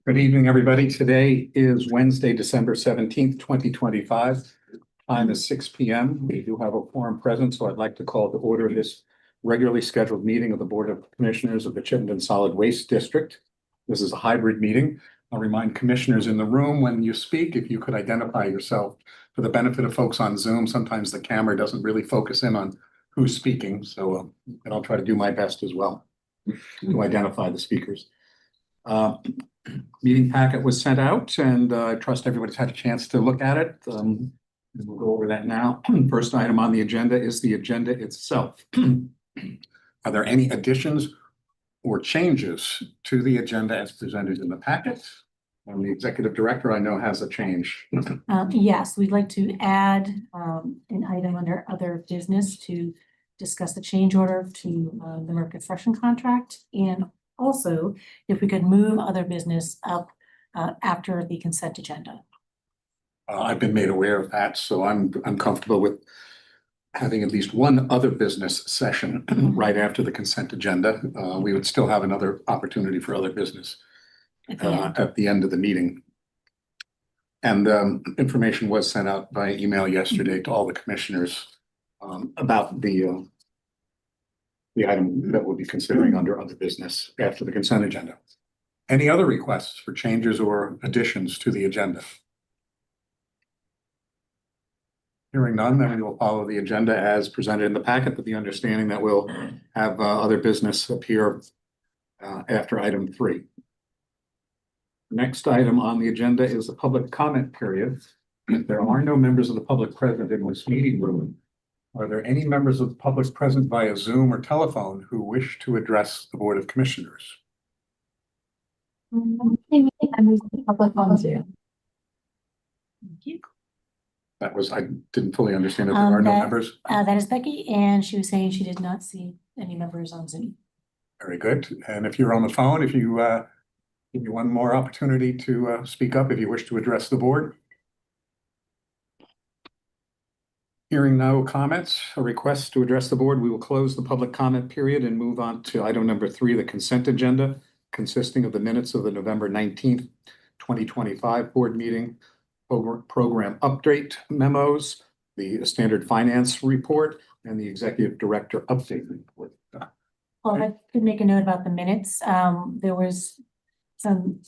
Good evening, everybody. Today is Wednesday, December 17th, 2025. Time is 6 p.m. We do have a quorum present, so I'd like to call to order this regularly scheduled meeting of the Board of Commissioners of the Chittenden Solid Waste District. This is a hybrid meeting. I'll remind commissioners in the room when you speak, if you could identify yourself for the benefit of folks on Zoom. Sometimes the camera doesn't really focus in on who's speaking, so and I'll try to do my best as well to identify the speakers. Meeting packet was sent out, and I trust everybody's had a chance to look at it. And we'll go over that now. First item on the agenda is the agenda itself. Are there any additions or changes to the agenda as presented in the packet? And the executive director, I know, has a change. Yes, we'd like to add an item under other business to discuss the change order to the Merck Construction contract, and also if we could move other business up after the consent agenda. I've been made aware of that, so I'm comfortable with having at least one other business session right after the consent agenda. We would still have another opportunity for other business at the end of the meeting. And information was sent out by email yesterday to all the commissioners about the item that we'll be considering under other business after the consent agenda. Any other requests for changes or additions to the agenda? Hearing none, then we will follow the agenda as presented in the packet, with the understanding that we'll have other business appear after item 3. Next item on the agenda is the public comment period. If there are no members of the public present in this meeting room, are there any members of the public present via Zoom or telephone who wish to address the Board of Commissioners? Public on Zoom. Thank you. That was, I didn't fully understand if there are no members. That is Becky, and she was saying she did not see any members on Zoom. Very good. And if you're on the phone, if you give you one more opportunity to speak up if you wish to address the board. Hearing no comments or requests to address the board, we will close the public comment period and move on to item number 3, the consent agenda, consisting of the minutes of the November 19th, 2025 board meeting, program update memos, the standard finance report, and the executive director update report. Well, I could make a note about the minutes. There was some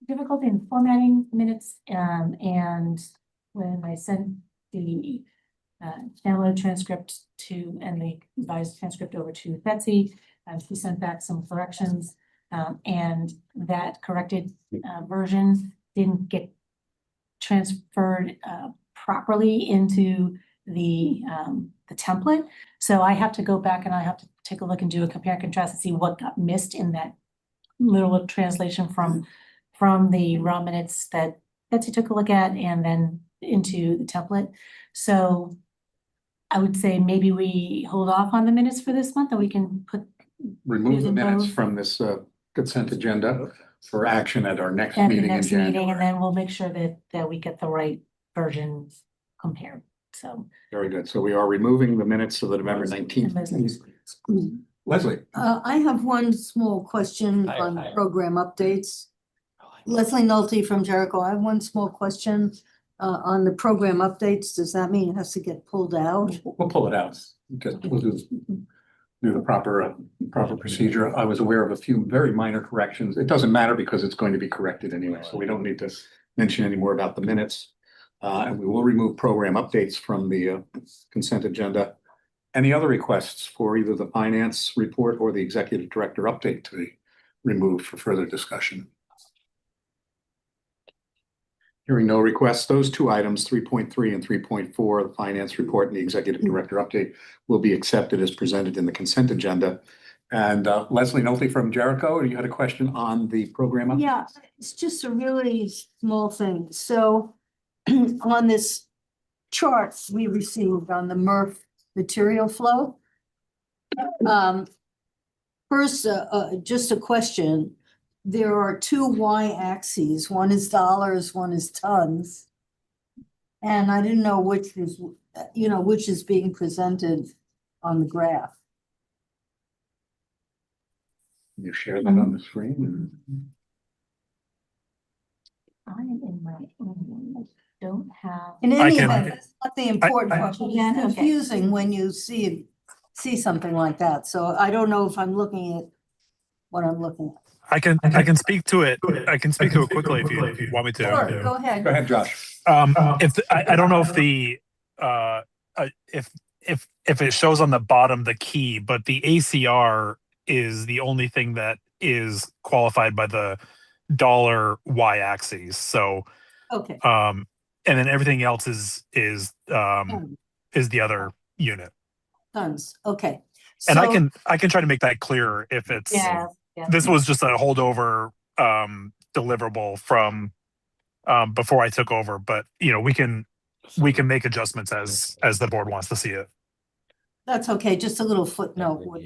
difficulty in formatting minutes, and when I sent the download transcript to and the revised transcript over to Betsy, she sent back some corrections, and that corrected version didn't get transferred properly into the template. So I have to go back and I have to take a look and do a compare and contrast and see what got missed in that little translation from the raw minutes that Betsy took a look at and then into the template. So I would say maybe we hold off on the minutes for this month, and we can remove the minutes from this consent agenda for action at our next meeting in January. And then we'll make sure that we get the right version compared. So very good. So we are removing the minutes of the November 19th. Leslie. I have one small question on program updates. Leslie Nolte from Jericho. I have one small question on the program updates. Does that mean it has to get pulled out? We'll pull it out. We'll do the proper procedure. I was aware of a few very minor corrections. It doesn't matter because it's going to be corrected anyway, so we don't need to mention any more about the minutes. And we will remove program updates from the consent agenda. Any other requests for either the finance report or the executive director update to be removed for further discussion? Hearing no requests, those two items, 3.3 and 3.4, the finance report and the executive director update, will be accepted as presented in the consent agenda. And Leslie Nolte from Jericho, you had a question on the program update? Yeah, it's just a really small thing. So on this chart we received on the MRF material flow, first, just a question. There are 2 y-axes. One is dollars, one is tons. And I didn't know which was, which is being presented on the graph. Can you share that on the screen? Don't have. In I any can- event, that's not the important part. Yeah, It's okay. confusing when you see something like that. So I don't know if I'm looking at what I'm looking at. I can speak to it. I can speak to it quickly if you want me to. Sure, go ahead. Go ahead, Josh. I don't know if the if it shows on the bottom the key, but the ACR is the only thing that is qualified by the dollar y-axis. So Okay. and then everything else is the other unit. Tons, okay. And I So- can try to make that clearer if it's Yeah. this was just a holdover deliverable from before I took over, but we can make adjustments as the board wants to see it. That's okay, just a little footnote would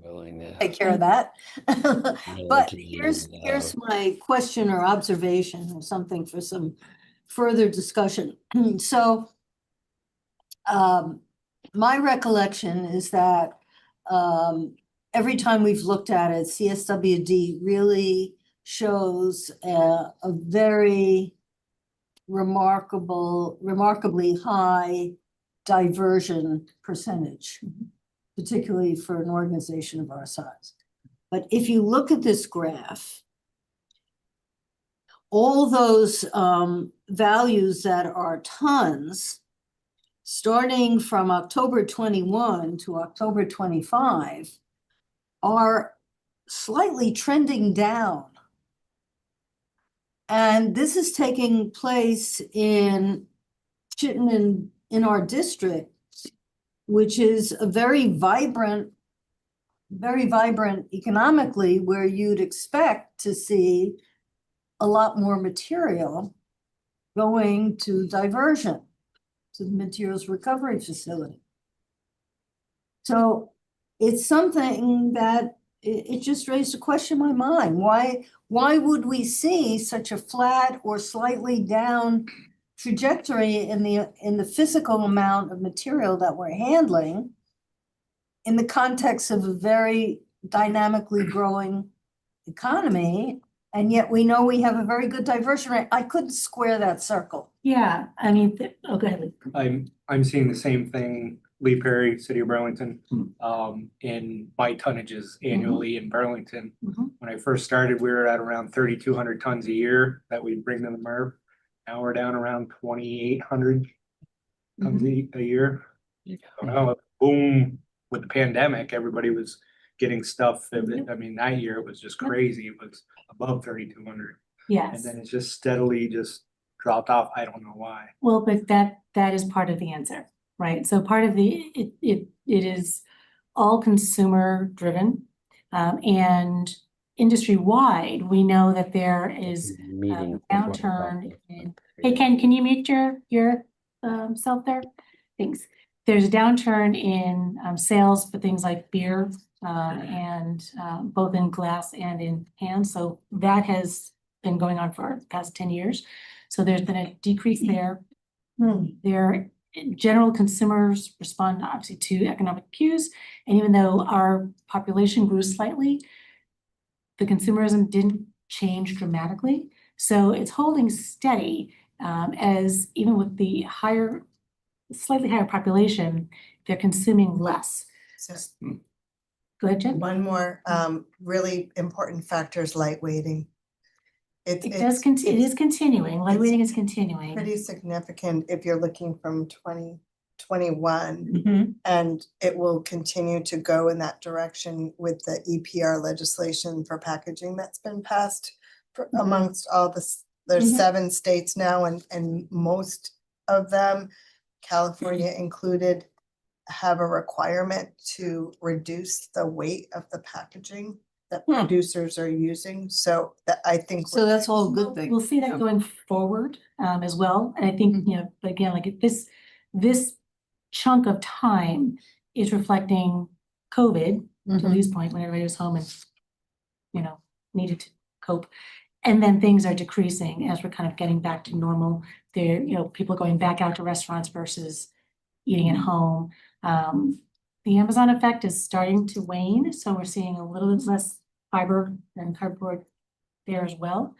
willing to take care of that. But to here's use it my question or observation or something for some further discussion. So my recollection is that every time we've looked at it, CSWD really shows a very remarkably high diversion percentage, particularly for an organization of our size. But if you look at this graph, all those values that are tons, starting from October 21 to October 25, are slightly trending down. And this is taking place in Chittenden, in our district, which is a very vibrant economically, where you'd expect to see a lot more material going to diversion, to the materials recovery facility. So it's something that it just raised a question in my mind. Why would we see such a flat or slightly down trajectory in the physical amount of material that we're handling in the context of a very dynamically growing economy? And yet we know we have a very good diversion rate. I couldn't square that circle. Yeah, I mean, go ahead. Lee. I'm seeing the same thing, Lee Perry, City of Burlington, in my tonnages annually in Burlington. Mhm. When I first started, we were at around 3,200 tons a year that we'd bring to the MRF. Now we're down around 2,800 tons a year. So now, boom, with the pandemic, everybody was getting stuff. I mean, that year it was just crazy. It was above 3,200. And Yes, then it's just steadily just dropped off. I don't know why. well, but that is part of the answer, right? So part of it is all consumer driven. And industry wide, we know that there is a Meeting. downturn in, hey, Ken, can you mute your self there? Thanks. There's a downturn in sales for things like beer and both in glass and in cans. So that has been going on for the past 10 years. So there's been a decrease there. There, general consumers respond obviously to economic cues. And even though our population grew slightly, the consumerism didn't change dramatically. So it's holding steady as even with the slightly higher population, they're consuming less. So Go ahead, Jen. one more really important factor is light weighting. It is continuing, lightweighting is continuing. Pretty significant if you're looking from 2021, and it will continue to go in that direction with the EPR legislation for packaging that's been passed amongst all there's 7 states now, and most of them, California included, have a requirement to reduce the weight of the packaging that producers are using. So that I think So that's all a good thing. We'll see that going forward as well. And I think, but again, like this chunk of time is reflecting COVID, to Lee's point, when everybody was home and, needed to cope. And then things are decreasing as we're kind of getting back to normal. There, people going back out to restaurants versus eating at home. The Amazon effect is starting to wane, so we're seeing a little bit less fiber and cardboard there as well.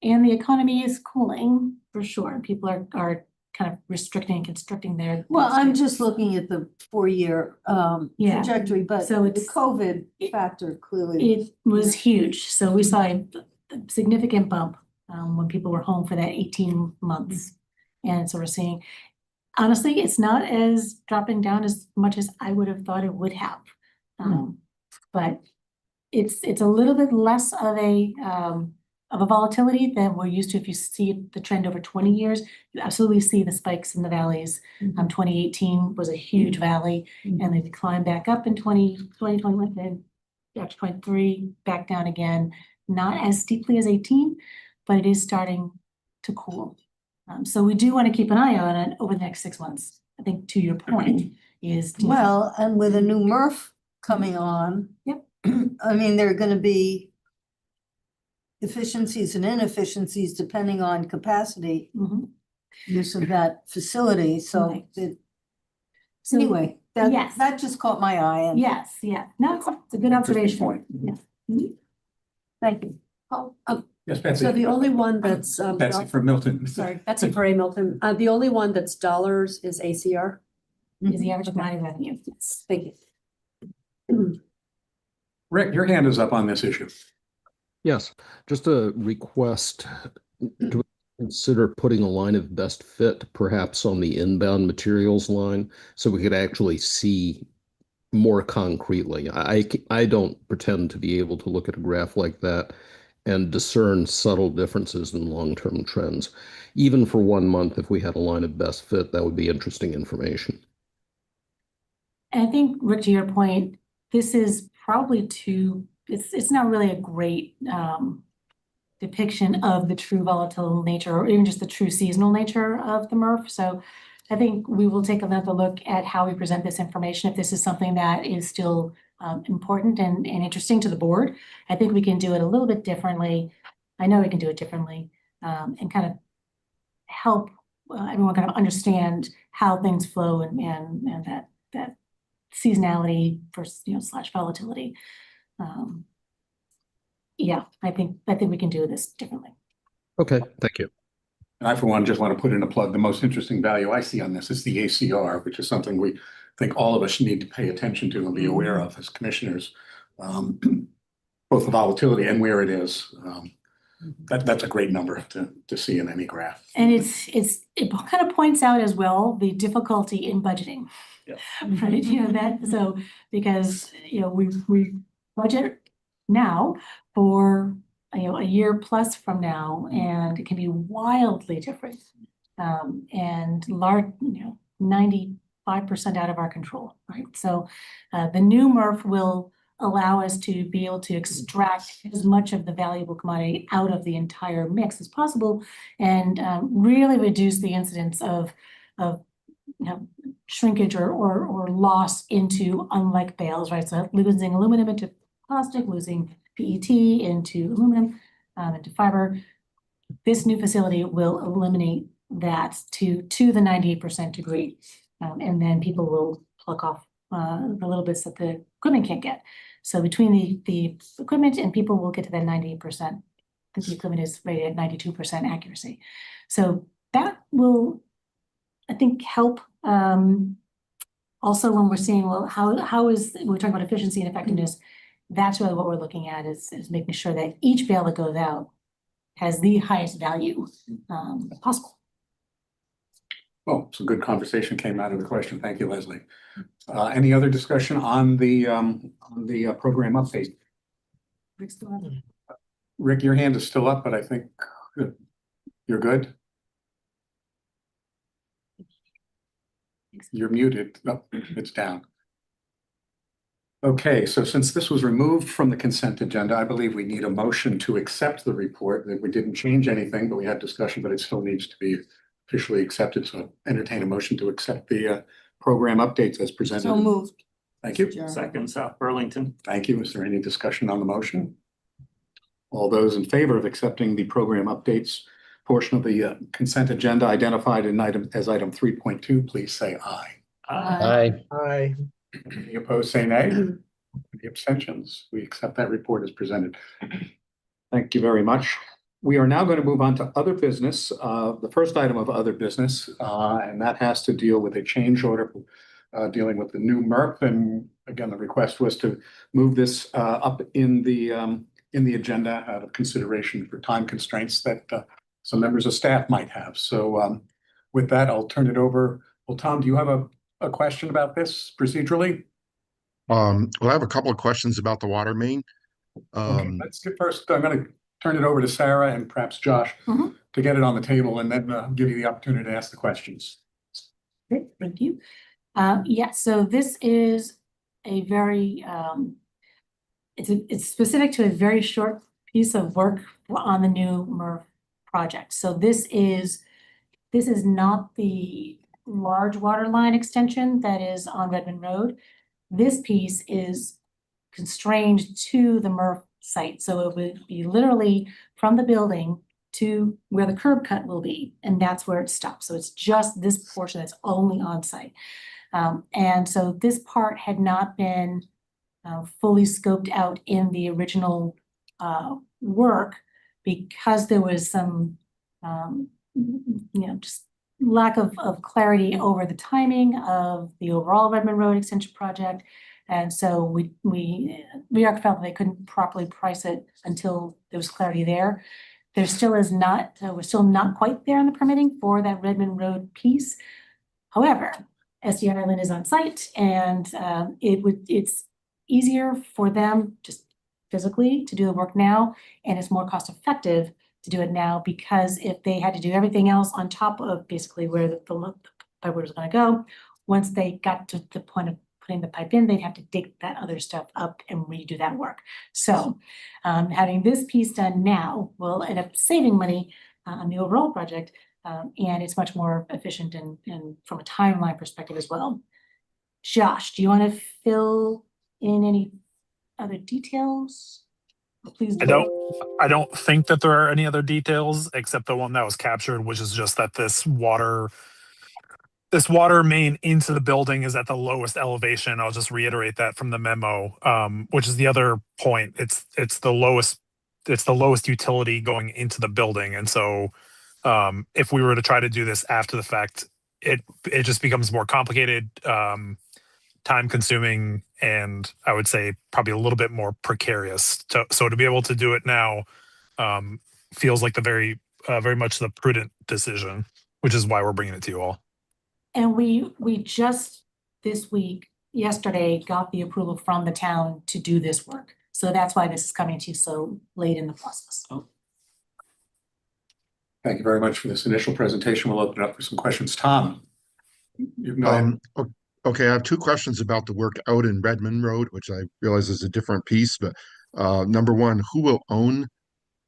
And the economy is cooling for sure. People are kind of restricting and constricting their. Well, I'm just looking at the 4-year Yeah. trajectory, but So the it's- COVID factor clearly. It was huge. So we saw a significant bump when people were home for that 18 months. And so we're seeing, honestly, it's not as dropping down as much as I would have thought it would have. But it's a little bit less of a volatility than we're used to. If you see the trend over 20 years, you absolutely see the spikes in the valleys. 2018 was a huge valley, and then we climbed back up in 2021, then after 23, back down again, not as steeply as 18, but it is starting to cool. So we do want to keep an eye on it over the next 6 months. I think to your point is. Well, and with a new MRF coming on. Yep. I mean, there are gonna be efficiencies and inefficiencies depending on capacity Mhm. use of that facility, so Right. so anyway, yes. that just caught my eye and. Yes, yeah, no, it's a good Interesting observation. point. Yeah. Thank you. Yes, Betsy. So the only one that's, Betsy from Milton. sorry, Betsy Paray Milton, the only one that's dollars is ACR. Is the average commodity revenue. Yes. Thank you. Rick, your hand is up on this issue. Yes, just a request to consider putting a line of best fit perhaps on the inbound materials line so we could actually see more concretely. I don't pretend to be able to look at a graph like that and discern subtle differences in long-term trends. Even for 1 month, if we had a line of best fit, that would be interesting information. And I think, Rick, to your point, this is probably it's not really a great depiction of the true volatile nature or even just the true seasonal nature of the MRF. So I think we will take another look at how we present this information. If this is something that is still important and interesting to the board, I think we can do it a little bit differently. I know we can do it differently and kind of help everyone kind of understand how things flow and that seasonality versus / volatility. Yeah, I think we can do this differently. Okay, thank you. I, for one, just want to put in a plug. The most interesting value I see on this is the ACR, which is something we think all of us need to pay attention to and be aware of as commissioners. Both the volatility and where it is. That's a great number to see in any graph. And it kind of points out as well the difficulty in budgeting. Yeah. Right, because we budget now for a year plus from now, and it can be wildly different. And large, 95% out of our control, right? So the new MRF will allow us to be able to extract as much of the valuable commodity out of the entire mix as possible and really reduce the incidence of shrinkage or loss into unlike bales, right? So losing aluminum into plastic, losing PET into aluminum, into fiber. This new facility will eliminate that to the 98% degree. And then people will pluck off the little bits that the equipment can't get. So between the equipment and people will get to that 98%. The equipment is rated at 92% accuracy. So that will, I think, help. Also, when we're seeing, well, how is, we're talking about efficiency and effectiveness, that's really what we're looking at is making sure that each bale that goes out has the highest value possible. Well, some good conversation came out of the question. Thank you, Leslie. Any other discussion on the program update? Rick, your hand is still up, but I think you're good. You're muted. No, it's down. Okay, so since this was removed from the consent agenda, I believe we need a motion to accept the report. That we didn't change anything, but we had discussion, but it still needs to be officially accepted. So entertain a motion to accept the program updates as presented. So moved. Thank you. Second, South Burlington. Thank you. Is there any discussion on the motion? All those in favor of accepting the program updates portion of the consent agenda identified in item 3.2, please say aye. Hi. Any opposed, say nay. Any abstentions? We accept that report as presented. Thank you very much. We are now going to move on to other business. The first item of other business, and that has to deal with a change order dealing with the new MERP. And again, the request was to move this up in the agenda out of consideration for time constraints that some members of staff might have. So with that, I'll turn it over. Well, Tom, do you have a question about this procedurally? Well, I have a couple of questions about the water main. Okay, let's get first. I'm going to turn it over to Sarah and perhaps Josh to get it on the table, and then give you the opportunity to ask the questions. Great, thank you. Yeah, so this is a very, it's specific to a very short piece of work on the new MERV project. So this is not the large water line extension that is on Redmond Road. This piece is constrained to the MERV site. So it would be literally from the building to where the curb cut will be, and that's where it stops. So it's just this portion that's only on site. And so this part had not been fully scoped out in the original work because there was some, just lack of clarity over the timing of the overall Redmond Road extension project. And so we felt that they couldn't properly price it until there was clarity there. There still is not, we're still not quite there in the permitting for that Redmond Road piece. However, SD Ireland is on site, and it's easier for them just physically to do the work now, and it's more cost effective to do it now, because if they had to do everything else on top of basically where the pipe was going to go, once they got to the point of putting the pipe in, they'd have to dig that other stuff up and redo that work. So having this piece done now will end up saving money on the overall project, and it's much more efficient and from a timeline perspective as well. Josh, do you want to fill in any other details? Please do. I don't think that there are any other details except the one that was captured, which is just that this water main into the building is at the lowest elevation. I'll just reiterate that from the memo, which is the other point. It's the lowest utility going into the building. And so if we were to try to do this after the fact, it just becomes more complicated, time consuming, and I would say probably a little bit more precarious. So to be able to do it now feels like the very much the prudent decision, which is why we're bringing it to you all. And we just this week, yesterday, got the approval from the town to do this work. So that's why this is coming to you so late in the process. Thank you very much for this initial presentation. We'll open it up for some questions. Tom, you can go ahead. Okay, I have two questions about the work out in Redmond Road, which I realize is a different piece, but number one, who will own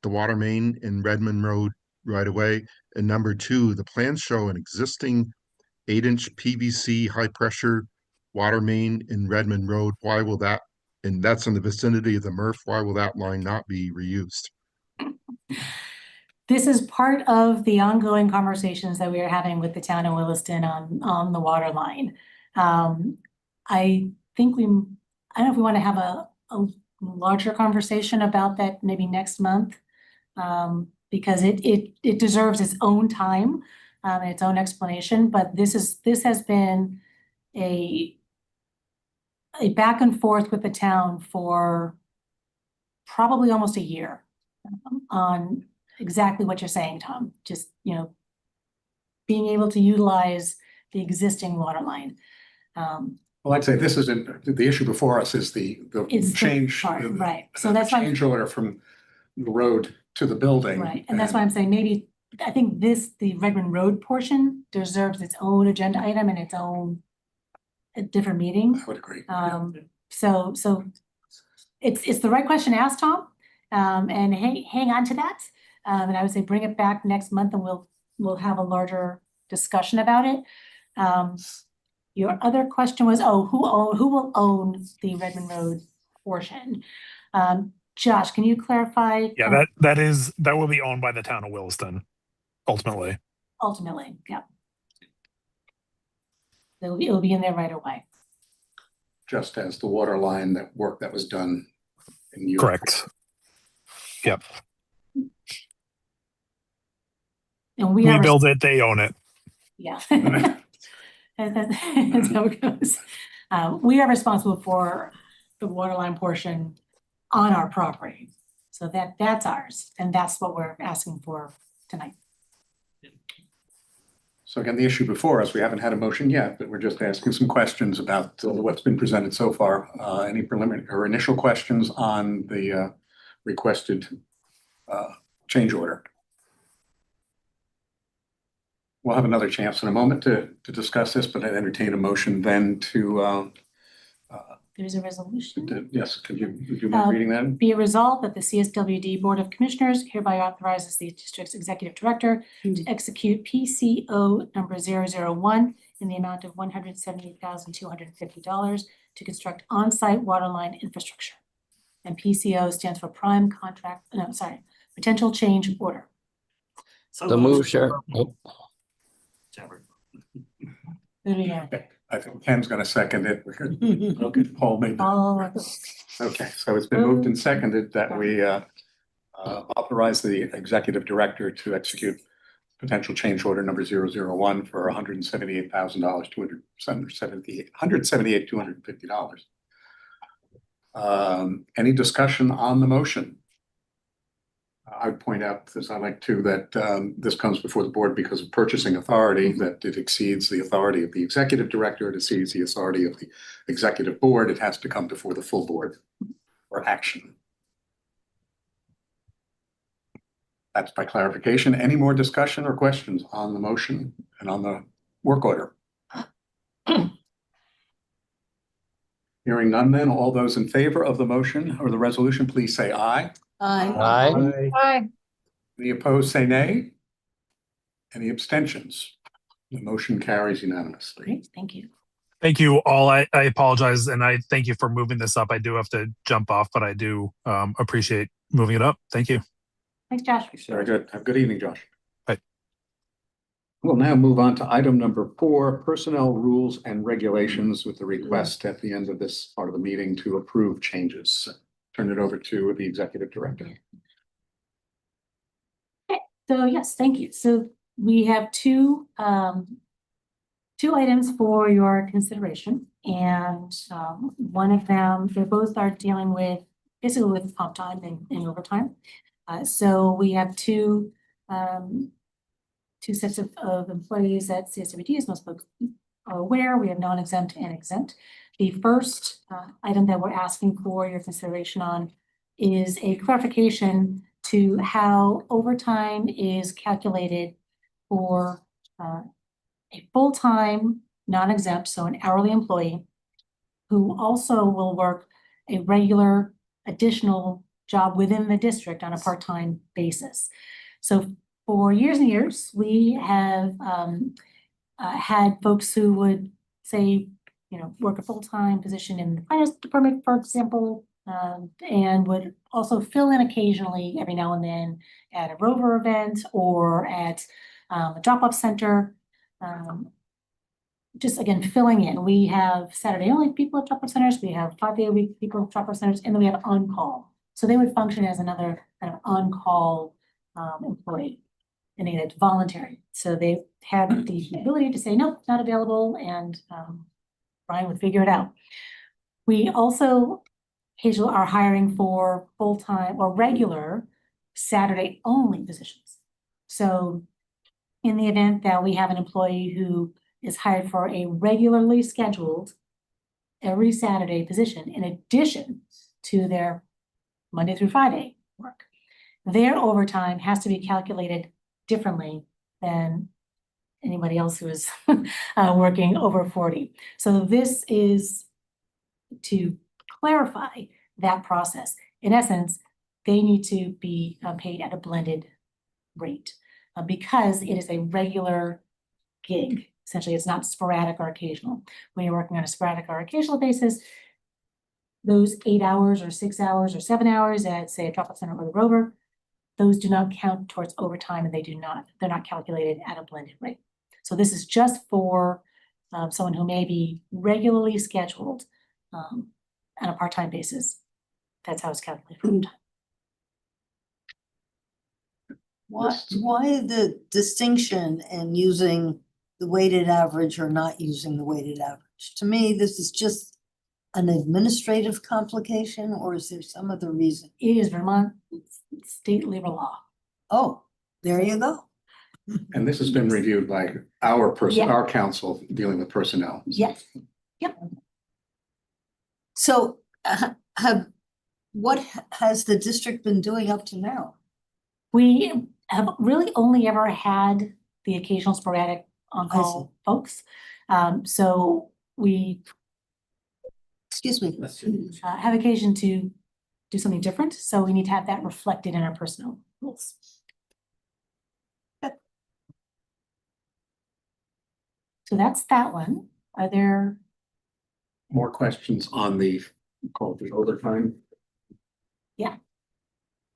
the water main in Redmond Road right away? And number two, the plans show an existing 8-inch PVC high pressure water main in Redmond Road. Why will that, and that's in the vicinity of the MRF, why will that line not be reused? This is part of the ongoing conversations that we are having with the town of Williston on the water line. I think I don't know if we want to have a larger conversation about that maybe next month, because it deserves its own time and its own explanation. But this has been a back and forth with the town for probably almost a year on exactly what you're saying, Tom. Just, being able to utilize the existing water line. Well, I'd say this isn't the issue before us. Is the change part, right? So the that's why change order from the road to the building, right? And that's why I'm saying maybe I think the Redmond Road portion deserves its own agenda item and its own a different meeting. I would agree. So it's the right question to ask, Tom. And hang on to that. And I would say bring it back next month, and we'll have a larger discussion about it. Your other question was, who will own the Redmond Road portion? Josh, can you clarify? Yeah, that will be owned by the town of Williston, ultimately. Ultimately, yeah. It'll be in there right away. Just as the water line work that was done in Europe. Correct. Yep. And we We are, build it, they own it. yeah. That's how it goes. We are responsible for the water line portion on our property. So that's ours, and that's what we're asking for tonight. So again, the issue before us, we haven't had a motion yet, but we're just asking some questions about what's been presented so far. Any preliminary or initial questions on the requested change order? We'll have another chance in a moment to discuss this, but I'd entertain a motion then to, There's a resolution. yes, would you mind reading that? Be it resolved that the CSWD Board of Commissioners hereby authorizes the district's executive director to execute PCO number 001 in the amount of $178,250 to construct on-site water line infrastructure. And PCO stands for prime contract, no, sorry, potential change order. The move, Sharon. Oh, Who do we have? I think Ken's going to second it. Okay, Paul made that. All Okay, so it's been moved and seconded that we authorize the executive director to execute potential change order number 001 for $178,250. Any discussion on the motion? I'd point out, as I like to, that this comes before the board because of purchasing authority, that it exceeds the authority of the executive director, it exceeds the authority of the executive board. It has to come before the full board for action. That's by clarification. Any more discussion or questions on the motion and on the work order? Hearing none then, all those in favor of the motion or the resolution, please say aye. Aye. Any opposed, say nay. Any abstentions? The motion carries unanimously. Great, thank you. Thank you all. I apologize, and I thank you for moving this up. I do have to jump off, but I do appreciate moving it up. Thank you. Thanks, Josh. Very good. Have a good evening, Josh. Bye. We'll now move on to item number 4, personnel rules and regulations, with the request at the end of this part of the meeting to approve changes. Turn it over to the executive director. So yes, thank you. So we have two items for your consideration, and one of them, they both are dealing with basically with comp time and overtime. So we have two sets of employees at CSWD, as most folks are aware. We have non-exempt and exempt. The first item that we're asking for your consideration on is a clarification to how overtime is calculated for a full-time non-exempt, so an hourly employee, who also will work a regular additional job within the district on a part-time basis. So for years and years, we have had folks who would say, work a full-time position in the finance department, for example, and would also fill in occasionally every now and then at a rover event or at a drop-off center. Just again, filling in. We have Saturday only people at drop-off centers. We have 5-day-a-week people at drop-off centers, and then we have on-call. So they would function as another kind of on-call employee, and again, it's voluntary. So they have the ability to say, nope, not available, and Brian would figure it out. We also occasionally are hiring for full-time or regular Saturday-only positions. So in the event that we have an employee who is hired for a regularly scheduled every Saturday position, in addition to their Monday through Friday work, their overtime has to be calculated differently than anybody else who is working over 40. So this is to clarify that process. In essence, they need to be paid at a blended rate because it is a regular gig. Essentially, it's not sporadic or occasional. When you're working on a sporadic or occasional basis, those 8 hours or 6 hours or 7 hours at, say, a drop-off center or the rover, those do not count towards overtime, and they're not calculated at a blended rate. So this is just for someone who may be regularly scheduled on a part-time basis. That's how it's calculated for overtime. Why the distinction in using the weighted average or not using the weighted average? To me, this is just an administrative complication, or is there some other reason? It is Vermont state labor law. Oh, there you go. And this has been reviewed by our Yeah. our council dealing with personnel. Yes. So what has the district been doing up to now? We have really only ever had the occasional sporadic on-call folks. So we Excuse me. have occasion to do something different. So we need to have that reflected in our personnel rules. So that's that one. Are there? More questions on the, called the overtime? Yeah.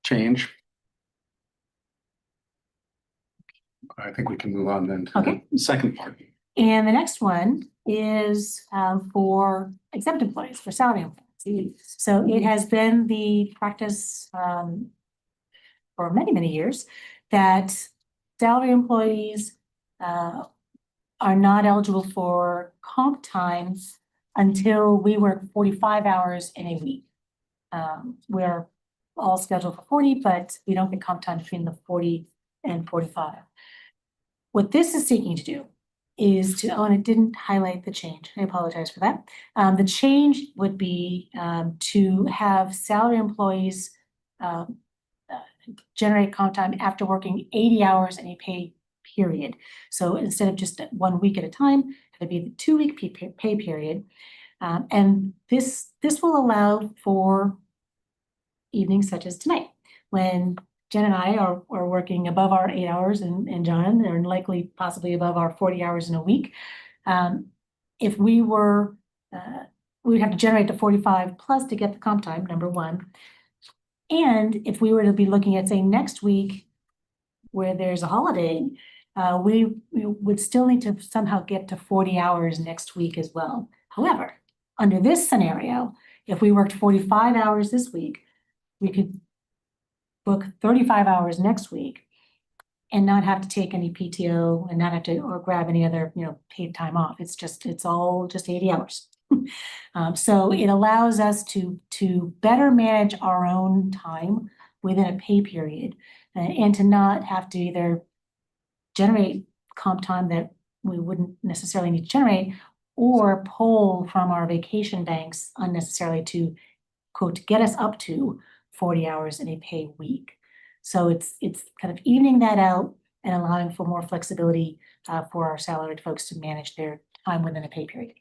Change? I think we can move on then to Okay. the second part. And the next one is for exempt employees, for salary employees. So it has been the practice for many, many years that salary employees are not eligible for comp time until we work 45 hours in a week. We're all scheduled for 40, but we don't get comp time between the 40 and 45. What this is seeking to do is to, oh, and it didn't highlight the change. I apologize for that. The change would be to have salary employees generate comp time after working 80 hours in a pay period. So instead of just 1 week at a time, it'd be the 2-week pay period. And this will allow for evenings such as tonight, when Jen and I are working above our 8 hours and John are likely possibly above our 40 hours in a week. If we were, we'd have to generate the 45 plus to get the comp time, number one. And if we were to be looking at, say, next week, where there's a holiday, we would still need to somehow get to 40 hours next week as well. However, under this scenario, if we worked 45 hours this week, we could book 35 hours next week and not have to take any PTO and not have to, or grab any other, paid time off. It's all just 80 hours. So it allows us to better manage our own time within a pay period and to not have to either generate comp time that we wouldn't necessarily need to generate or pull from our vacation banks unnecessarily to, quote, get us up to 40 hours in a pay week. So it's kind of evening that out and allowing for more flexibility for our salaried folks to manage their time within a pay period.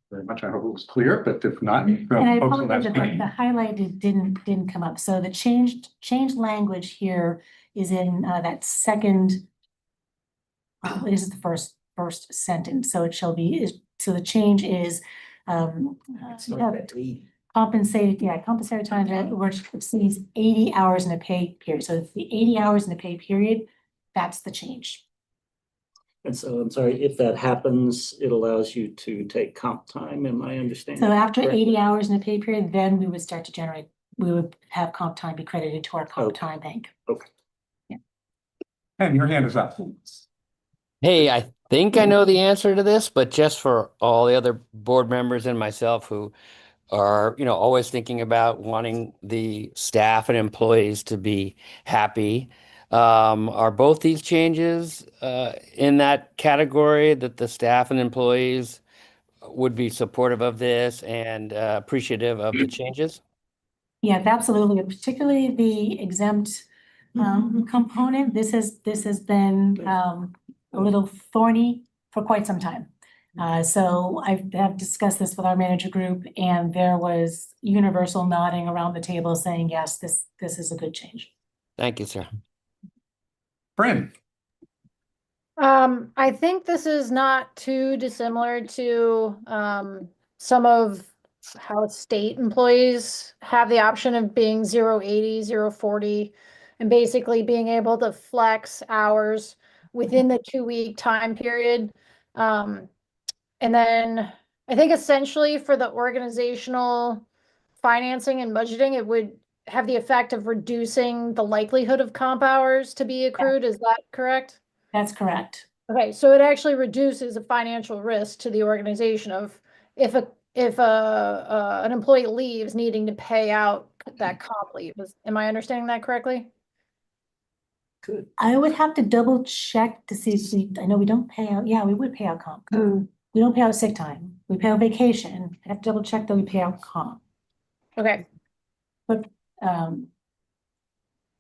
Very much. I hope it was clear, but if not. And I folks will apologize have that time. the highlighted didn't come up. So the changed language here is in that second. This is the first sentence. So it shall be so the change is compensated time that which exceeds 80 hours in a pay period. So it's the 80 hours in a pay period, that's the change. And so, I'm sorry, if that happens, it allows you to take comp time, am I understanding? So after correctly? 80 hours in a pay period, then we would start to generate, we would have comp time be credited to our comp Okay. time bank. Okay. Ken, your hand is up. Hey, I think I know the answer to this, but just for all the other board members and myself who are, always thinking about wanting the staff and employees to be happy, are both these changes in that category that the staff and employees would be supportive of this and appreciative of the changes? Yeah, absolutely. Particularly the exempt component. This has been a little thorny for quite some time. So I have discussed this with our manager group, and there was universal nodding around the table saying, yes, this is a good change. Thank you, sir. Bryn. I think this is not too dissimilar to some of how state employees have the option of being 080, 040, and basically being able to flex hours within the 2-week time period. And then I think essentially for the organizational financing and budgeting, it would have the effect of reducing the likelihood of comp hours to be accrued. Is that correct? That's correct. Okay, so it actually reduces the financial risk to the organization of if an employee leaves needing to pay out that comp leave. Am I understanding that correctly? Good. I would have to double check to see if I know we don't pay out, yeah, we would pay out comp. We don't pay out sick time. We pay out vacation. I have to double check that we pay out comp. Okay, Um,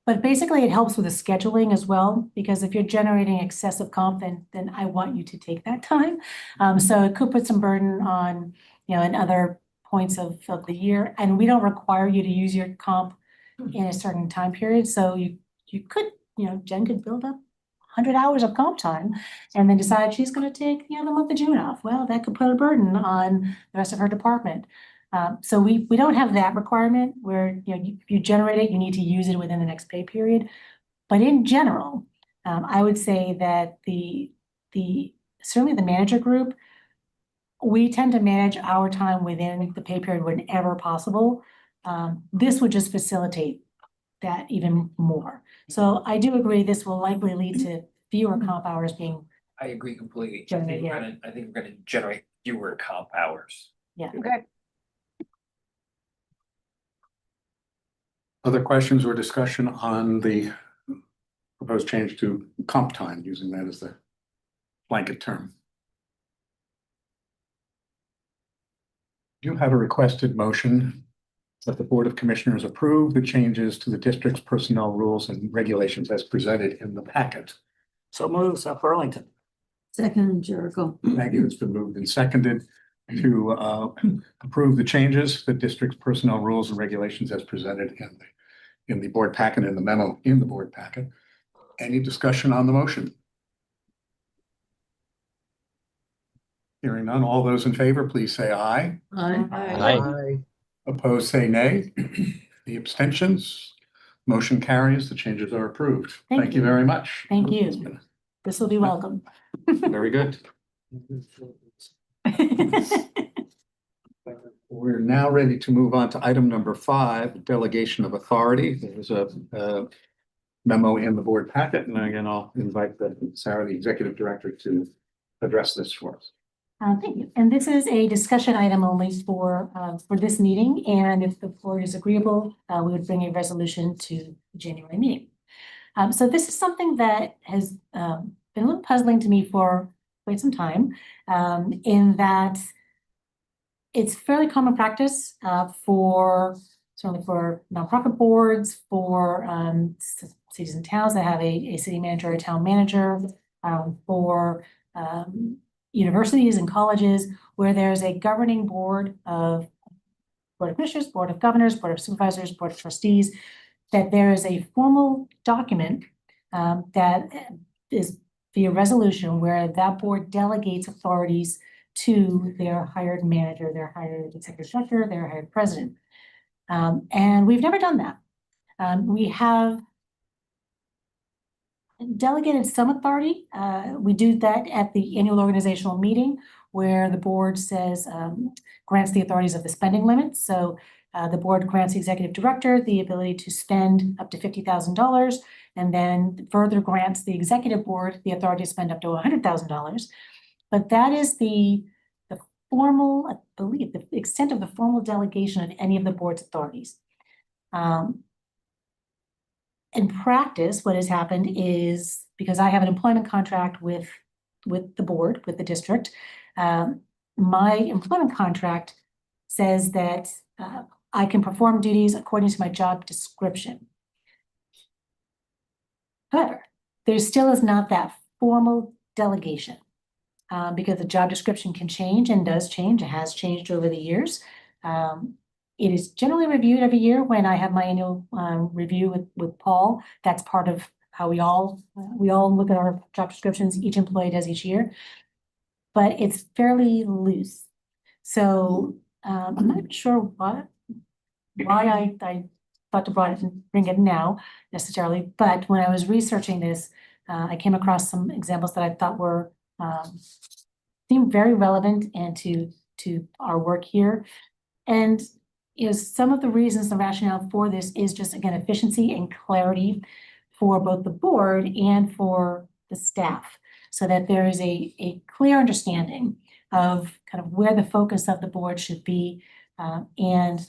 but basically it helps with the scheduling as well, because if you're generating excessive comp, then I want you to take that time. So it could put some burden on, in other points of the year, and we don't require you to use your comp in a certain time period. So you could, Jen could build up 100 hours of comp time and then decide she's gonna take, the month of June off. Well, that could put a burden on the rest of her department. So we don't have that requirement where, you generate it, you need to use it within the next pay period. But in general, I would say that certainly the manager group, we tend to manage our time within the pay period whenever possible. This would just facilitate that even more. So I do agree this will likely lead to fewer comp hours being, I agree completely. Generate, I think we're gonna generate fewer comp hours. okay. Other questions or discussion on the proposed change to comp time, using that as the blanket term? You have a requested motion that the Board of Commissioners approve the changes to the district's personnel rules and regulations as presented in the packet. So move, South Burlington. Second, Jericho. Thank you. It's been moved and seconded to approve the changes, the district's personnel rules and regulations as presented in the board packet, in the memo in the board packet. Any discussion on the motion? Hearing none, all those in favor, please say aye. Aye. Opposed, say nay. The abstentions, motion carries. The changes are approved. Thank Thank you you. very much. Thank you. It's been this will be welcome. very good. We're now ready to move on to item number 5, delegation of authority. There's a memo in the board packet, and again, I'll invite Sarah, the executive director, to address this for us. Thank you. And this is a discussion item only for this meeting. And if the board is agreeable, we would bring a resolution to the January meeting. So this is something that has been a little puzzling to me for quite some time, in that it's fairly common practice certainly for nonprofit boards, for cities and towns that have a city manager or a town manager, for universities and colleges where there's a governing board of commissioners, board of governors, board of supervisors, board of trustees, that there is a formal document that is via resolution where that board delegates authorities to their hired manager, their hired executive director, their hired president. And we've never done that. We have delegated some authority. We do that at the annual organizational meeting where the board says, grants the authorities of the spending limits. So the board grants the executive director the ability to spend up to $50,000 and then further grants the executive board the authority to spend up to $100,000. But that is the formal, I believe, the extent of the formal delegation of any of the board's authorities. In practice, what has happened is, because I have an employment contract with the board, with the district, my employment contract says that I can perform duties according to my job description. However, there still is not that formal delegation because the job description can change and does change. It has changed over the years. It is generally reviewed every year when I have my annual review with Paul. That's part of how we all look at our job descriptions. Each employee does each year, but it's fairly loose. So I'm not sure why I thought to bring it now necessarily. But when I was researching this, I came across some examples that I thought were seemed very relevant and to our work here. And is some of the reasons, the rationale for this is just, again, efficiency and clarity for both the board and for the staff, so that there is a clear understanding of kind of where the focus of the board should be, and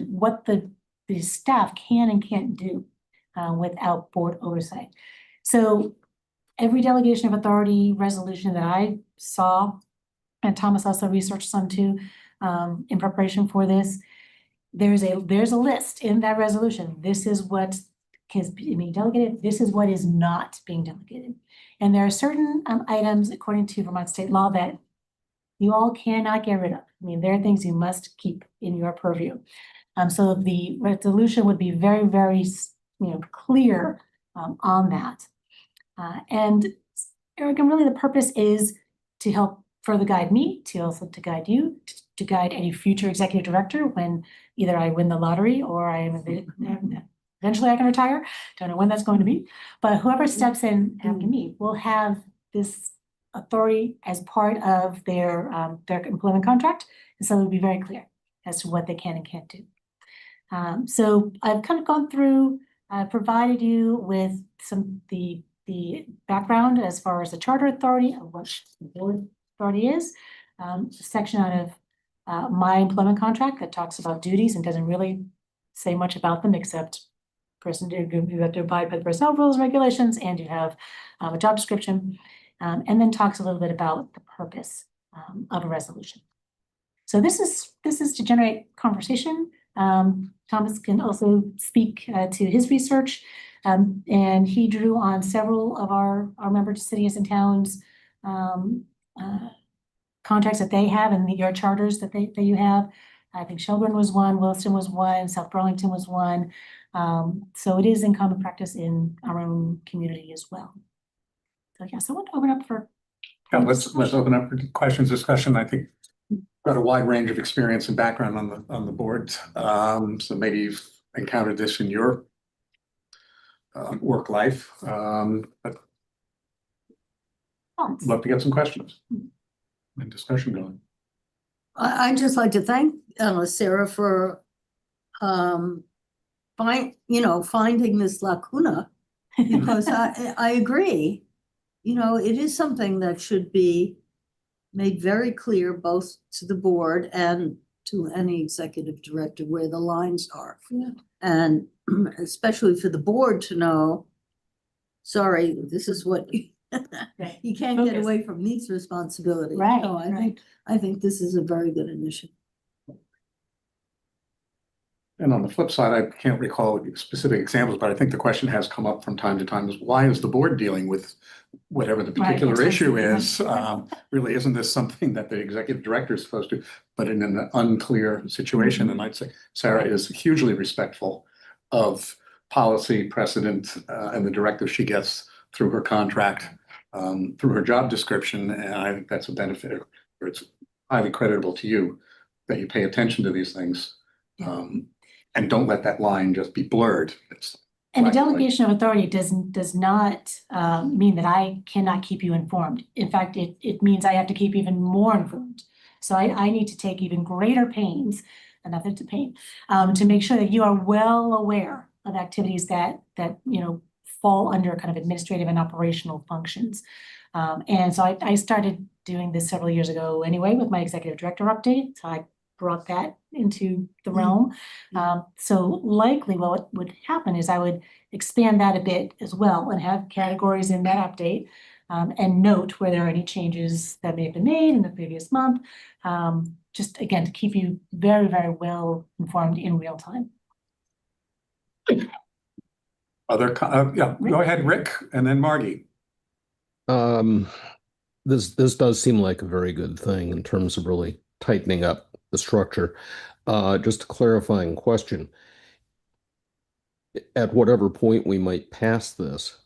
what the staff can and can't do without board oversight. So every delegation of authority resolution that I saw, and Thomas also researched some too, in preparation for this, there's a list in that resolution. This is what is being delegated. This is what is not being delegated. And there are certain items, according to Vermont state law, that you all cannot get rid of. I mean, there are things you must keep in your purview. So the resolution would be very, very, clear on that. And Eric, and really the purpose is to help further guide me, to guide you, to guide any future executive director when either I win the lottery or eventually I can retire. Don't know when that's going to be, but whoever steps in after me will have this authority as part of their employment contract, and so it'll be very clear as to what they can and can't do. So I've kind of gone through, provided you with the background as far as the charter authority of what the board authority is. A section out of my employment contract that talks about duties and doesn't really say much about them, except you have to abide by the personnel rules and regulations, and you have a job description, and then talks a little bit about the purpose of a resolution. So this is to generate conversation. Thomas can also speak to his research, and he drew on several of our member cities and towns contracts that they have and your charters that you have. I think Shelburne was one, Williston was one, South Burlington was one. So it is in common practice in our own community as well. So yeah, so I want to open up for. Yeah, let's open up for questions, discussion. I think got a wide range of experience and background on the board. So maybe you've encountered this in your work life. But love to get some questions and discussion going. I'd just like to thank Sarah for finding this lacuna, because I agree. It is something that should be made very clear both to the board and to any executive director where the lines are. Yeah. And especially for the board to know, sorry, this is what you can't get away from these responsibilities. Right. So I think this is a very good initiative. And on the flip side, I can't recall specific examples, but I think the question has come up from time to time is why is the board dealing with whatever the particular issue is? Really, isn't this something that the executive director is supposed to, but in an unclear situation? And I'd say Sarah is hugely respectful of policy precedent and the directive she gets through her contract, through her job description. And I think that's a benefit, or it's highly creditable to you that you pay attention to these things. And don't let that line just be blurred. And the delegation of authority does not mean that I cannot keep you informed. In fact, it means I have to keep even more informed. So I need to take even greater pains, and nothing to pain, to make sure that you are well aware of activities that fall under kind of administrative and operational functions. And so I started doing this several years ago anyway with my executive director update. So I brought that into the realm. So likely what would happen is I would expand that a bit as well and have categories in that update, and note where there are any changes that may have been made in the previous month. Just again, to keep you very, very well informed in real time. Go ahead, Rick, and then Margie. This does seem like a very good thing in terms of really tightening up the structure. Just a clarifying question. At whatever point we might pass this,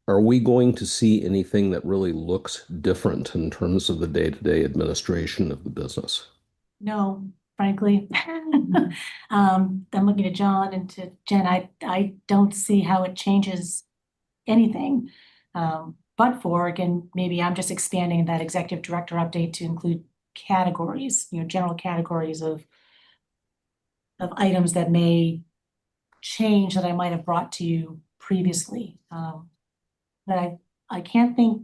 are we going to see anything that really looks different in terms of the day-to-day administration of the business? No, frankly. I'm looking at John and to Jen. I don't see how it changes anything. But for, again, maybe I'm just expanding that executive director update to include categories, general categories of items that may change that I might have brought to you previously. But I can't think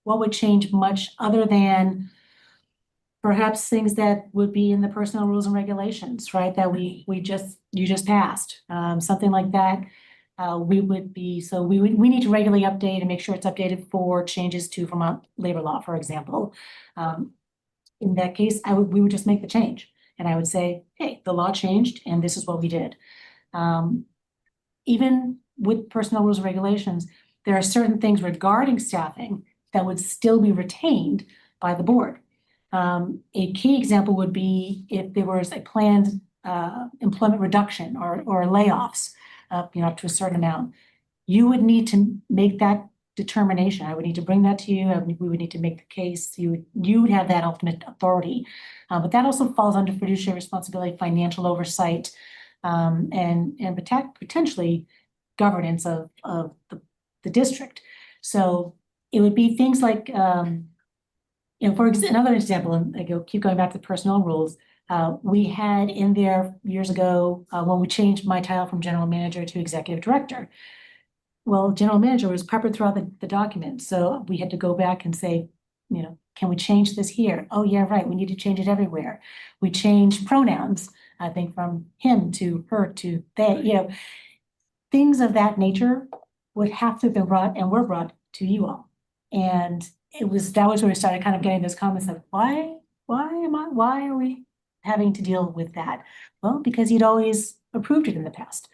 what would change much other than perhaps things that would be in the personnel rules and regulations, right? That you just passed, something like that. We need to regularly update and make sure it's updated for changes to Vermont labor law, for example. In that case, we would just make the change, and I would say, hey, the law changed and this is what we did. Even with personnel rules and regulations, there are certain things regarding staffing that would still be retained by the board. A key example would be if there was a planned employment reduction or layoffs, up to a certain amount. You would need to make that determination. I would need to bring that to you. We would need to make the case. You would have that ultimate authority. But that also falls under fiduciary responsibility, financial oversight, and potentially governance of the district. So it would be things like, another example, and I keep going back to the personnel rules. We had in there years ago when we changed my title from general manager to executive director. Well, general manager was peppered throughout the document, so we had to go back and say, can we change this here? Oh yeah, right. We need to change it everywhere. We changed pronouns, I think, from him to her to they. Things of that nature would have to have been brought and were brought to you all, and that was where we started kind of getting those comments of why are we having to deal with that? Well, because you'd always approved it in the past,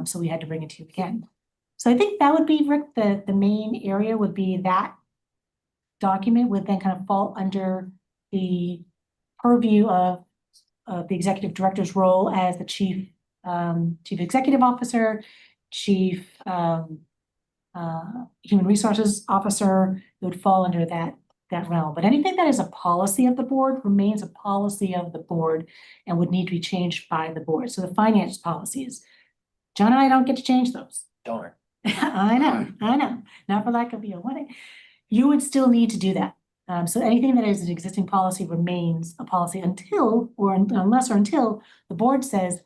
so we had to bring it to you again. So I think that would be, Rick, the main area would be that document would then kind of fall under the purview of the executive director's role as the chief executive officer, chief human resources officer. It would fall under that realm. But anything that is a policy of the board remains a policy of the board and would need to be changed by the board. So the finance policies, John and I don't get to change those. Darn. I know. Not for lack of wanting. You would still need to do that. So anything that is an existing policy remains a policy until the board says,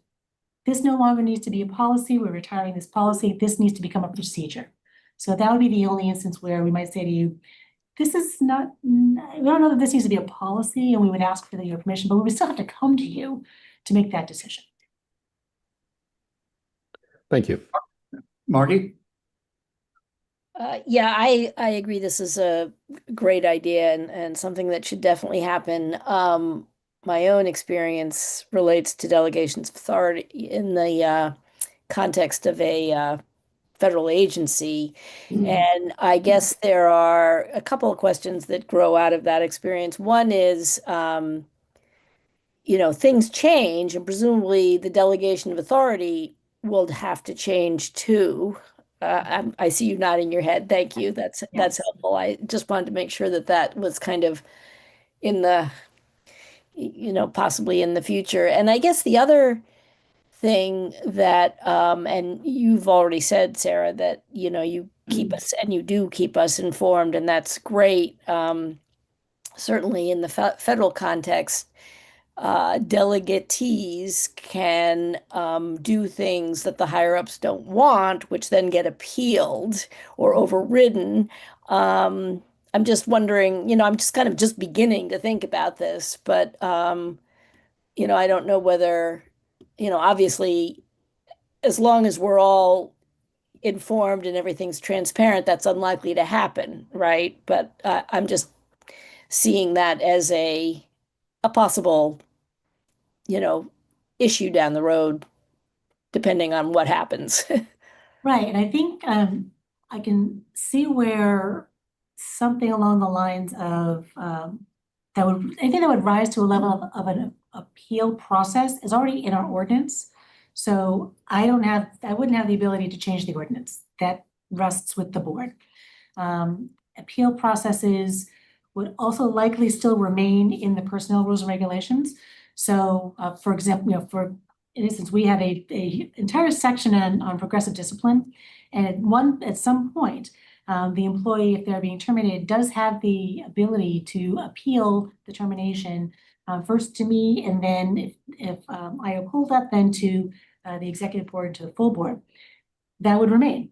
this no longer needs to be a policy, we're retiring this policy, this needs to become a procedure. So that would be the only instance where we might say to you, this is not, we don't know that this needs to be a policy, and we would ask for your permission, but we would still have to come to you to make that decision. Thank you. Margie? Yeah, I agree. This is a great idea and something that should definitely happen. My own experience relates to delegations of authority in the context of a federal agency. And I guess there are a couple of questions that grow out of that experience. One is, things change, and presumably the delegation of authority will have to change too. I see you nodding your head. Thank you. That's helpful. I just wanted to make sure that was kind of in the, possibly in the future. And I guess the other thing that, and you've already said, Sarah, that, you keep us, and you do keep us informed, and that's great. Certainly in the federal context, delegatees can do things that the higher ups don't want, which then get appealed or overridden. I'm just wondering, I'm just kind of just beginning to think about this, but I don't know whether, obviously, as long as we're all informed and everything's transparent, that's unlikely to happen, right? But I'm just seeing that as a possible issue down the road, depending on what happens. Right, and I think I can see where something along the lines of anything that would rise to a level of an appeal process is already in our ordinance. So I wouldn't have the ability to change the ordinance. That rests with the board. Appeal processes would also likely still remain in the personnel rules and regulations. So for example, for instance, we have a entire section on progressive discipline, and at some point, the employee, if they're being terminated, does have the ability to appeal the termination first to me, and then if I uphold that, then to the executive board, to the full board. That would remain.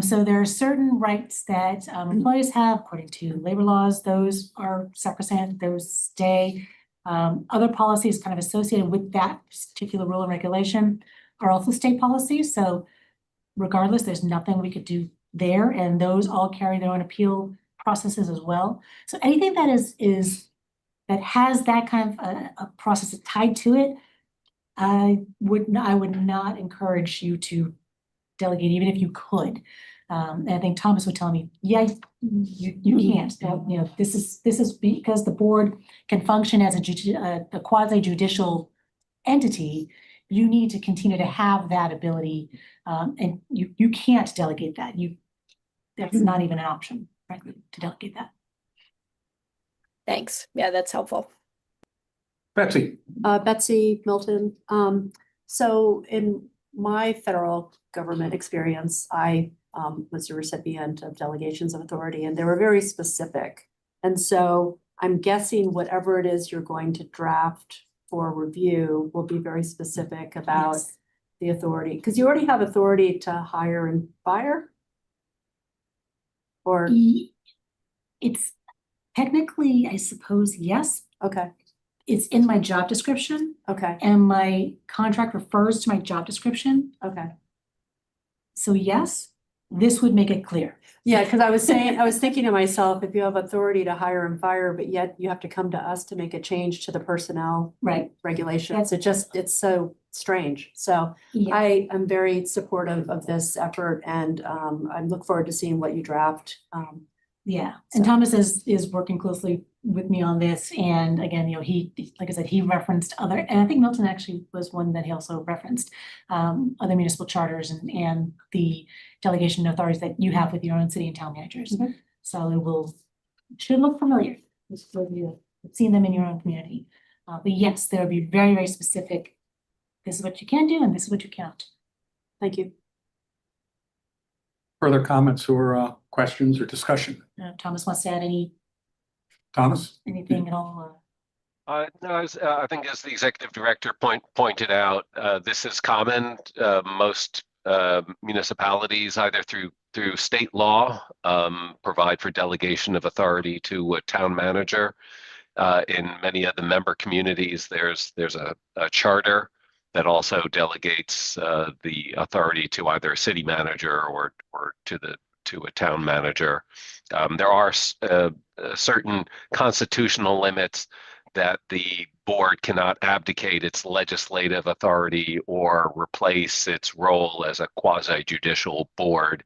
So there are certain rights that employees have according to labor laws. Those are sacrosanct, those stay. Other policies kind of associated with that particular rule and regulation are also state policies. So regardless, there's nothing we could do there, and those all carry their own appeal processes as well. So anything that is that has that kind of a process tied to it, I would not encourage you to delegate, even if you could. And I think Thomas would tell me, yeah, you can't. You know, this is because the board can function as a quasi judicial entity. You need to continue to have that ability, and you can't delegate that. That's not even an option, frankly, to delegate that. Thanks. Yeah, that's helpful. Betsy. Betsy Milton. So in my federal government experience, I was a recipient of delegations of authority, and they were very specific. And so I'm guessing whatever it is you're going to draft for review will be very specific about Yes. the authority, because you already have authority to hire and fire? Or, It's technically, I suppose, yes. okay, It's in my job description, okay, and my contract refers to my job description. okay. So yes, this would make it clear. Yeah, because I was thinking to myself, if you have authority to hire and fire, but yet you have to come to us to make a change to the personnel Right. regulations, it's so strange. So Yeah. I am very supportive of this effort, and I look forward to seeing what you draft. Yeah, and So- Thomas is working closely with me on this, and again, you know, he, like I said, he referenced other, and I think Milton actually was one that he also referenced, other municipal charters and the delegation of authorities that you have with your own city and town managers. Mhm. So should look familiar, just for you, seen them in your own community. But yes, there will be very, very specific, this is what you can do and this is what you can't. Thank you. Further comments or questions or discussion? Thomas wants to add Thomas? anything at all? No, I think as the executive director pointed out, this is common. Most municipalities, either through state law, provide for delegation of authority to a town manager. In many of the member communities, there's a charter that also delegates the authority to either a city manager or to a town manager. There are certain constitutional limits that the board cannot abdicate its legislative authority or replace its role as a quasi-judicial board.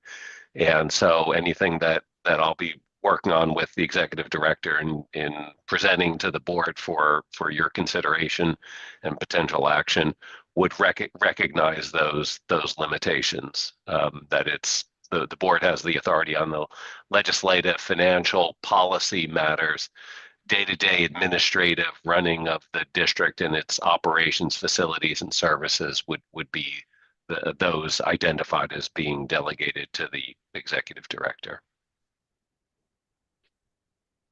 And so anything that I'll be working on with the executive director in presenting to the board for your consideration and potential action would recognize those limitations, that it's the board has the authority on the legislative, financial, policy matters. Day-to-day administrative running of the district and its operations, facilities, and services would be those identified as being delegated to the executive director.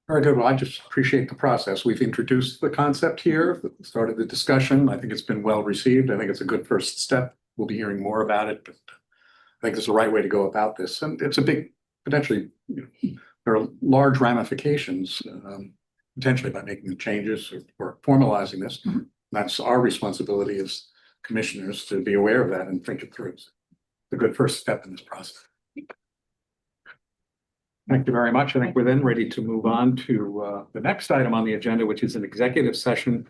Very good. Well, I just appreciate the process. We've introduced the concept here, started the discussion. I think it's been well received. I think it's a good first step. We'll be hearing more about it, but I think it's the right way to go about this. And it's a big, potentially, there are large ramifications, potentially by making the changes or formalizing this. Mhm. That's our responsibility as commissioners to be aware of that and think it through. It's a good first step in this process. Thank you very much. I think we're then ready to move on to the next item on the agenda, which is an executive session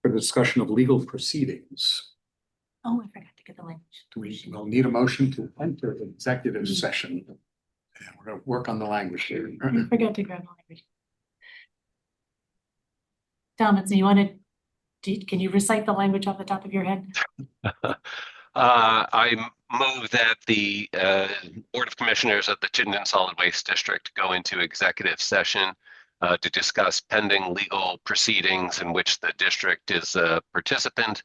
for the discussion of legal proceedings. Oh, I forgot to get the language. We'll need a motion to enter the executive session. And we're going to work on the language here. I forgot to grab the language. Thomas, you want to, can you recite the language off the top of your head? I move that the Board of Commissioners of the Chittenden Solid Waste District go into executive session to discuss pending legal proceedings in which the district is a participant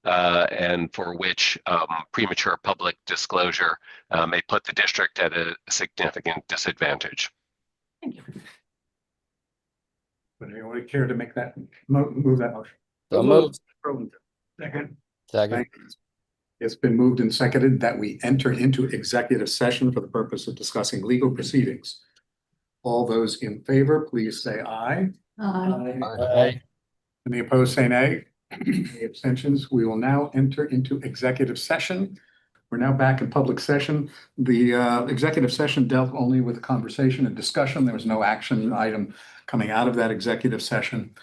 and for which premature public disclosure may put the district at a significant disadvantage. Thank you. Would anyone care to make that, move that motion? So moved. Second. Second. Thank you. It's been moved and seconded that we enter into executive session for the purpose of discussing legal proceedings. All those in favor, please say aye. Aye. Any opposed, say nay. Any abstentions? We will now enter into executive session. We're now back in public session. The executive session dealt only with conversation and discussion. There was no action item coming out of that executive session.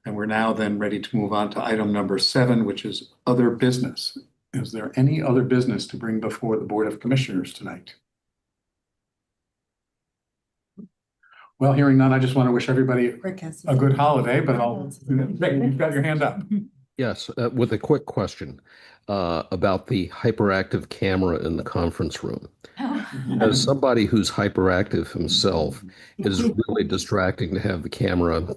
And we're now then ready to move on to item number 7, which is other business. Is there any other business to bring before the Board of Commissioners tonight? Well, hearing none, I just want to wish everybody a good holiday, but you've got your hand up. Yes, with a quick question about the hyperactive camera in the conference room. As somebody who's hyperactive himself, it is really distracting to have the camera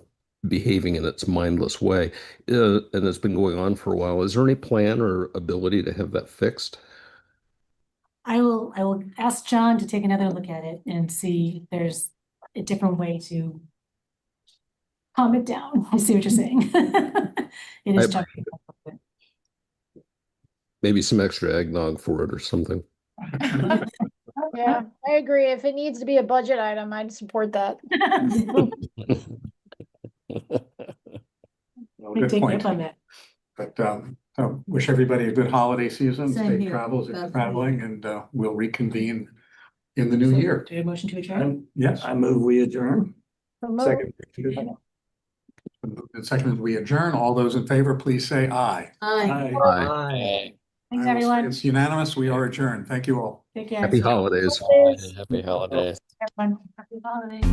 behaving in its mindless way, and it's been going on for a while. Is there any plan or ability to have that fixed? I will ask John to take another look at it and see if there's a different way to calm it down. I see what you're saying. It is tough. Maybe some extra eggnog for it or something. Yeah, I agree. If it needs to be a budget item, I'd support that. Well, good point. But wish everybody a good holiday season, Same safe here. travels if you're That's traveling, and we'll reconvene in the new year. Do you have a motion to adjourn? Yes. I move we adjourn. Second. And second, we adjourn. All those in favor, please say aye. Aye. Aye. Thanks, I will say everyone. It's unanimous. We are adjourned. Thank you all. Take care. Happy holidays. Happy holidays. Everyone. Happy holidays.